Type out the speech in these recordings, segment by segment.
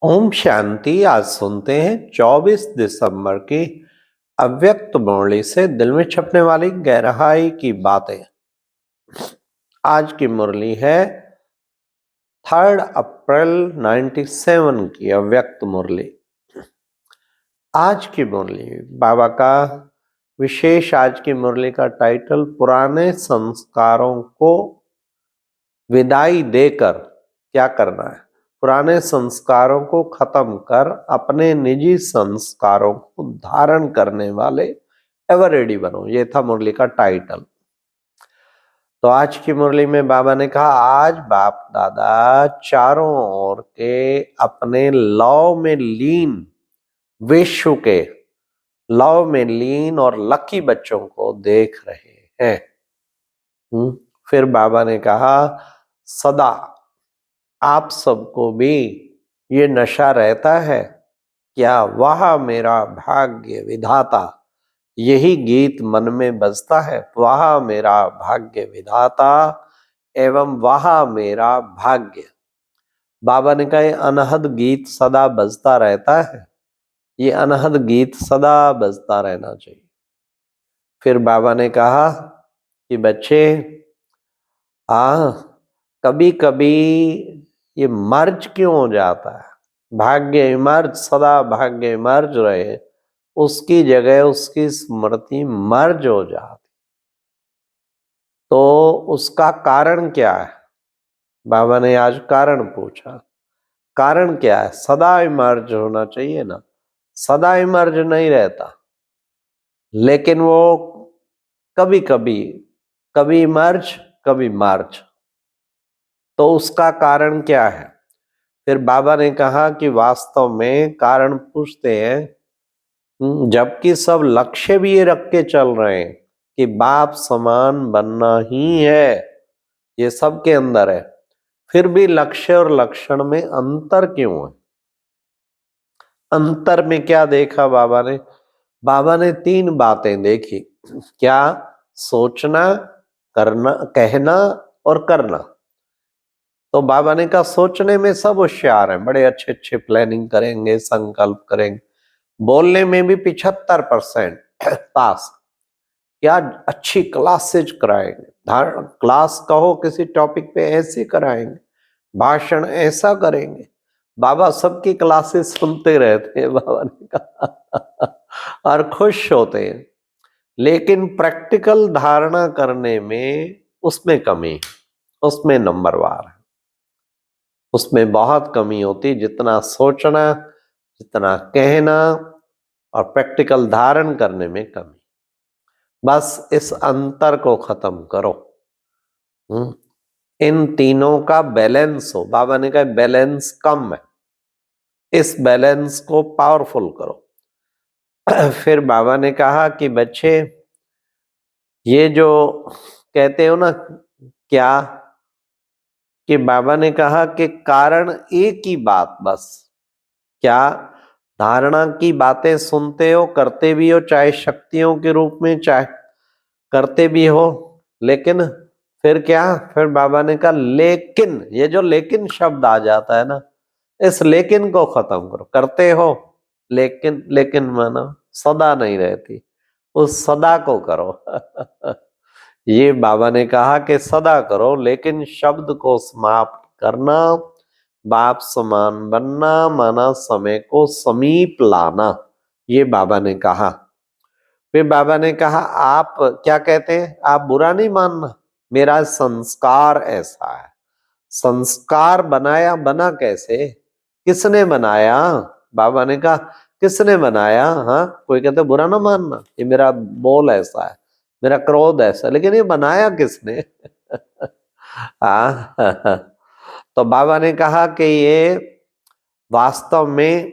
ओम शांति। आज सुनते हैं 24 दिसंबर की अव्यक्त मुरली से दिल में छपने वाली गहराई की बातें। आज की मुरली है 3 अप्रैल 97 की अव्यक्त मुरली। आज की मुरली बाबा का विशेष, आज की मुरली का टाइटल पुराने संस्कारों को विदाई देकर क्या करना है। पुराने संस्कारों को खत्म कर अपने निजी संस्कारों को धारण करने वाले एवर रेडी बनो, ये था मुरली का टाइटल। तो आज की मुरली में बाबा ने कहा, आज बाप दादा चारों ओर के अपने लव में लीन, विश्व के लव में लीन और लकी बच्चों को देख रहे हैं। फिर बाबा ने कहा, सदा आप सबको भी ये नशा रहता है क्या? वाह मेरा भाग्य विधाता, यही गीत मन में बजता है। वाह मेरा भाग्य विधाता एवं वाह मेरा भाग्य। बाबा ने कहा, ये अनहद गीत सदा बजता रहता है, ये अनहद गीत सदा बजता रहना चाहिए। फिर बाबा ने कहा कि बच्चे, कभी कभी ये मर्ज क्यों हो जाता है? भाग्य मर्ज, सदा भाग्य मर्ज रहे, उसकी जगह उसकी स्मृति मर्ज हो जाती, तो उसका कारण क्या है? बाबा ने आज कारण पूछा। कारण क्या है? सदा मर्ज होना चाहिए ना, सदा मर्ज नहीं रहता, लेकिन वो कभी कभी, कभी मर्ज कभी मर्ज, तो उसका कारण क्या है? फिर बाबा ने कहा कि वास्तव में कारण पूछते हैं, जबकि सब लक्ष्य भी ये रख के चल रहे हैं कि बाप समान बनना ही है, ये सबके अंदर है, फिर भी लक्ष्य और लक्षण में अंतर क्यों है? अंतर में क्या देखा बाबा ने? बाबा ने 3 बातें देखी। क्या? सोचना, करना, कहना और करना। तो बाबा ने कहा, सोचने में सब होशियार हैं, बड़े अच्छे अच्छे प्लानिंग करेंगे, संकल्प करेंगे, बोलने में भी 75% पास, क्या अच्छी क्लासेज कराएंगे, क्लास कहो किसी टॉपिक पे ऐसे कराएंगे, भाषण ऐसा करेंगे। बाबा सबकी क्लासेस सुनते रहते हैं, बाबा ने कहा और खुश होते हैं, लेकिन प्रैक्टिकल धारणा करने में उसमें कमी, उसमें नंबरवार है, उसमें बहुत कमी होती। जितना सोचना, जितना कहना और प्रैक्टिकल धारण करने में कमी। बस इस अंतर को खत्म करो। इन तीनों का बैलेंस हो। बाबा ने कहा बैलेंस कम है, इस बैलेंस को पावरफुल करो। फिर बाबा ने कहा कि बच्चे, ये जो कहते हो ना, क्या कि बाबा ने कहा कि कारण एक ही बात, बस क्या? धारणा की बातें सुनते हो, करते भी हो, चाहे शक्तियों के रूप में, चाहे करते भी हो, लेकिन फिर क्या? फिर बाबा ने कहा लेकिन, ये जो लेकिन शब्द आ जाता है ना, इस लेकिन को खत्म करो। करते हो लेकिन, लेकिन मानो सदा नहीं रहती, उस सदा को करो। ये बाबा ने कहा कि सदा करो, लेकिन शब्द को समाप्त करना, बाप समान बनना, माना समय को समीप लाना, ये बाबा ने कहा। फिर बाबा ने कहा, आप क्या कहते हैं? आप बुरा नहीं मानना, मेरा संस्कार ऐसा है। संस्कार बनाया, बना कैसे? किसने बनाया? बाबा ने कहा, किसने बनाया? हाँ, कोई कहते बुरा ना मानना, ये मेरा बोल ऐसा है, मेरा क्रोध ऐसा, लेकिन ये बनाया किसने? तो बाबा ने कहा कि ये वास्तव में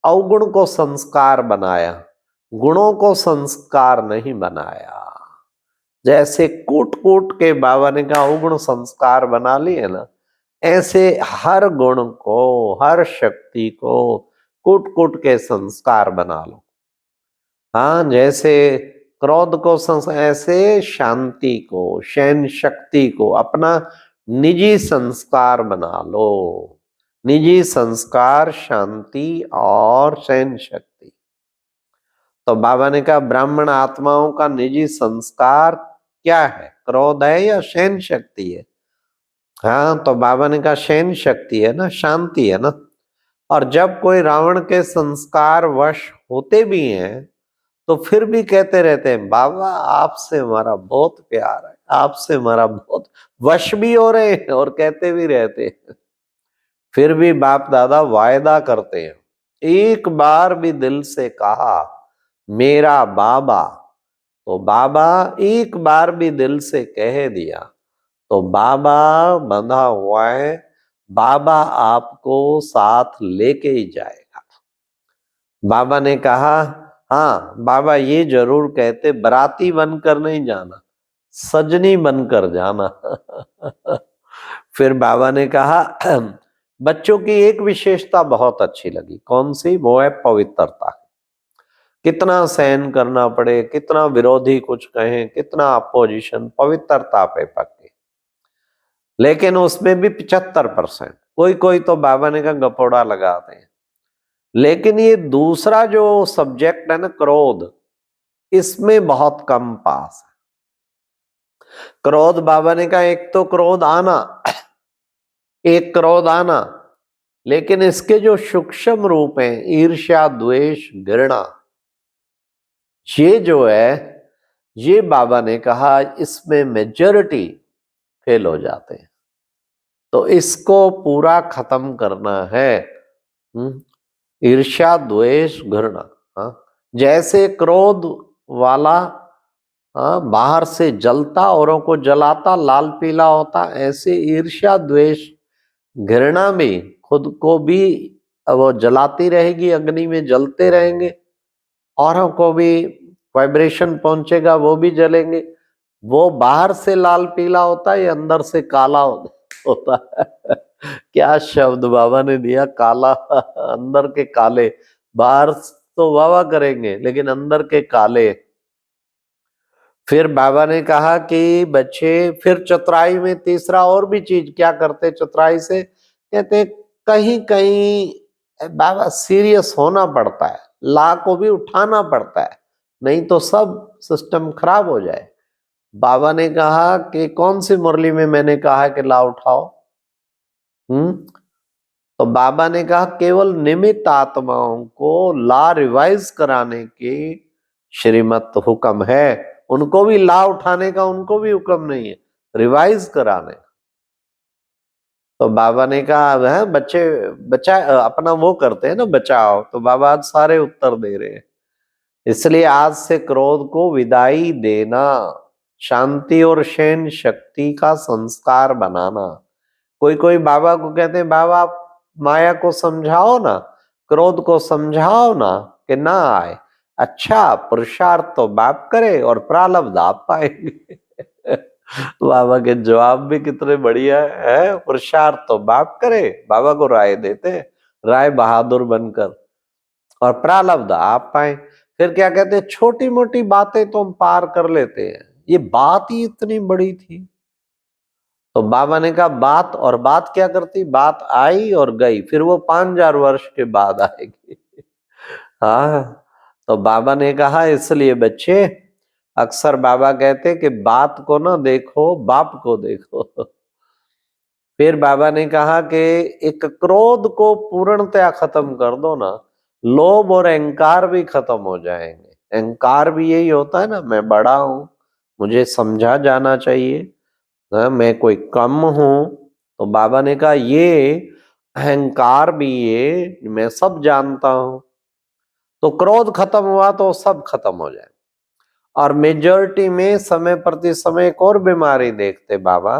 अवगुण को संस्कार बनाया, गुणों को संस्कार नहीं बनाया। जैसे कूट कूट के बाबा ने कहा अवगुण संस्कार बना लिए ना, ऐसे हर गुण को, हर शक्ति को कूट कूट के संस्कार बना लो। हाँ, जैसे क्रोध को ऐसे शांति को, शैन शक्ति को अपना निजी संस्कार बना लो, निजी संस्कार, शांति और सहन शक्ति। तो बाबा ने कहा ब्राह्मण आत्माओं का निजी संस्कार क्या है? क्रोध है या सहन शक्ति है? हाँ, तो बाबा ने कहा सहन शक्ति है ना, शांति है ना। और जब कोई रावण के संस्कार वश होते भी हैं तो फिर भी कहते रहते हैं बाबा आपसे हमारा बहुत प्यार है, आपसे हमारा बहुत, वश भी हो रहे हैं और कहते भी रहते हैं। फिर भी बाप दादा वायदा करते हैं, एक बार भी दिल से कहा मेरा बाबा, तो बाबा एक बार भी दिल से कह दिया तो बाबा बंधा हुआ है, बाबा आपको साथ लेके ही जाएगा। बाबा ने कहा हाँ, बाबा ये जरूर कहते बराती बनकर नहीं जाना, सजनी बनकर जाना। फिर बाबा ने कहा बच्चों की एक विशेषता बहुत अच्छी लगी, कौन सी? वो है पवित्रता। कितना सहन करना पड़े, कितना विरोधी कुछ कहें, कितना अपोजिशन, पवित्रता पे पक्के। लेकिन उसमें भी 75%, कोई कोई तो बाबा ने कहा गपोड़ा लगाते हैं। लेकिन ये दूसरा जो सब्जेक्ट है ना, क्रोध, इसमें बहुत कम पास है। क्रोध बाबा ने कहा एक तो क्रोध आना, एक क्रोध आना, लेकिन इसके जो सूक्ष्म रूप हैं, ईर्ष्या, द्वेष, घृणा, ये जो है, ये बाबा ने कहा इसमें मेजॉरिटी फेल हो जाते हैं। तो इसको पूरा खत्म करना है। ईर्ष्या, द्वेष, घृणा। हाँ, जैसे क्रोध वाला बाहर से जलता, औरों को जलाता, लाल पीला होता, ऐसे ईर्ष्या, द्वेष, घृणा भी खुद को भी वो जलाती रहेगी, अग्नि में जलते रहेंगे, औरों को भी वाइब्रेशन पहुंचेगा, वो भी जलेंगे। वो बाहर से लाल पीला होता है, ये अंदर से काला होता है। क्या शब्द बाबा ने दिया, काला। अंदर के काले, बाहर तो वाह करेंगे लेकिन अंदर के काले। फिर बाबा ने कहा कि बच्चे, फिर चतुराई में तीसरा और भी चीज क्या करते चतुराई से, कहते कहीं कहीं बाबा सीरियस होना पड़ता है, ला को भी उठाना पड़ता है, नहीं तो सब सिस्टम खराब हो जाए। बाबा ने कहा कि कौन सी मुरली में मैंने कहा है कि ला उठाओ? तो बाबा ने कहा केवल निमित्त आत्माओं को ला रिवाइज कराने की श्रीमत हुक्म है, उनको भी ला उठाने का उनको भी हुक्म नहीं है, रिवाइज कराने। तो बाबा ने कहा है बच्चे बचा अपना वो करते हैं ना, बचाओ। तो बाबा आज सारे उत्तर दे रहे हैं। इसलिए आज से क्रोध को विदाई देना, शांति और सहन शक्ति का संस्कार बनाना। कोई कोई बाबा को कहते हैं बाबा आप माया को समझाओ ना, क्रोध को समझाओ ना कि ना आए। अच्छा, पुरुषार्थ तो बाप करे और प्रारब्ध आप पाएंगे। बाबा के जवाब भी कितने बढ़िया है। पुरुषार्थ तो बाप करे, बाबा को राय देते हैं, राय बहादुर बनकर, और प्रारब्ध आप पाए। फिर क्या कहते हैं, छोटी मोटी बातें तो हम पार कर लेते हैं, ये बात ही इतनी बड़ी थी। तो बाबा ने कहा बात, और बात क्या करती, बात आई और गई, फिर वो 5000 वर्ष के बाद आएगी। हाँ, तो बाबा ने कहा इसलिए बच्चे, अक्सर बाबा कहते कि बात को ना देखो, बाप को देखो। फिर बाबा ने कहा कि एक क्रोध को पूर्णतया खत्म कर दो ना, लोभ और अहंकार भी खत्म हो जाएंगे। अहंकार भी यही होता है ना, मैं बड़ा हूं, मुझे समझा जाना चाहिए, मैं कोई कम हूं। तो बाबा ने कहा ये अहंकार भी, ये मैं सब जानता हूं। तो क्रोध खत्म हुआ तो सब खत्म हो जाए। और मेजॉरिटी में समय प्रति समय एक और बीमारी देखते बाबा,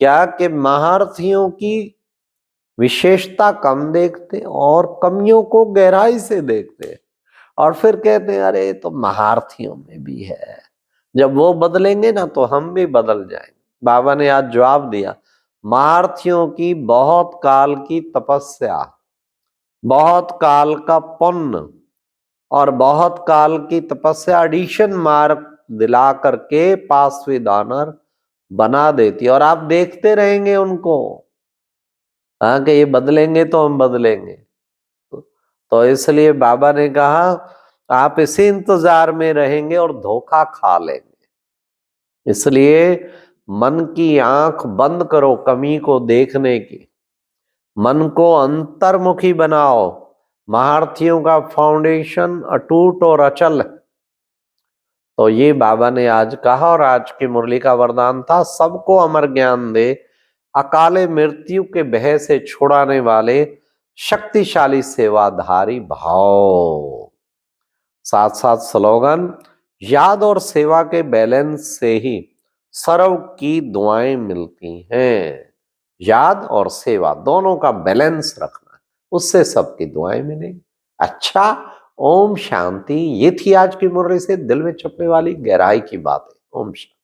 क्या कि महारथियों की विशेषता कम देखते और कमियों को गहराई से देखते, और फिर कहते हैं अरे तो महारथियों में भी है, जब वो बदलेंगे ना तो हम भी बदल जाएंगे। बाबा ने आज जवाब दिया, महारथियों की बहुत काल की तपस्या, बहुत काल का पुण्य और बहुत काल की तपस्या एडिशन मार्क दिला करके पासवी दानर बना देती है। और आप देखते रहेंगे उनको, हाँ कि ये बदलेंगे तो हम बदलेंगे। तो इसलिए बाबा ने कहा आप इसी इंतजार में रहेंगे और धोखा खा लेंगे। इसलिए मन की आंख बंद करो कमी को देखने की, मन को अंतर्मुखी बनाओ। महारथियों का फाउंडेशन अटूट और अचल है। तो ये बाबा ने आज कहा और आज की मुरली का वरदान था, सबको अमर ज्ञान दे, अकाले मृत्यु के भय से छुड़ाने वाले शक्तिशाली सेवाधारी भाव। साथ साथ स्लोगन, याद और सेवा के बैलेंस से ही सर्व की दुआएं मिलती हैं। याद और सेवा दोनों का बैलेंस रखना, उससे सबकी दुआएं मिलेंगी। अच्छा, ओम शांति। ये थी आज की मुरली से दिल में छपने वाली गहराई की बातें। ओम शांति।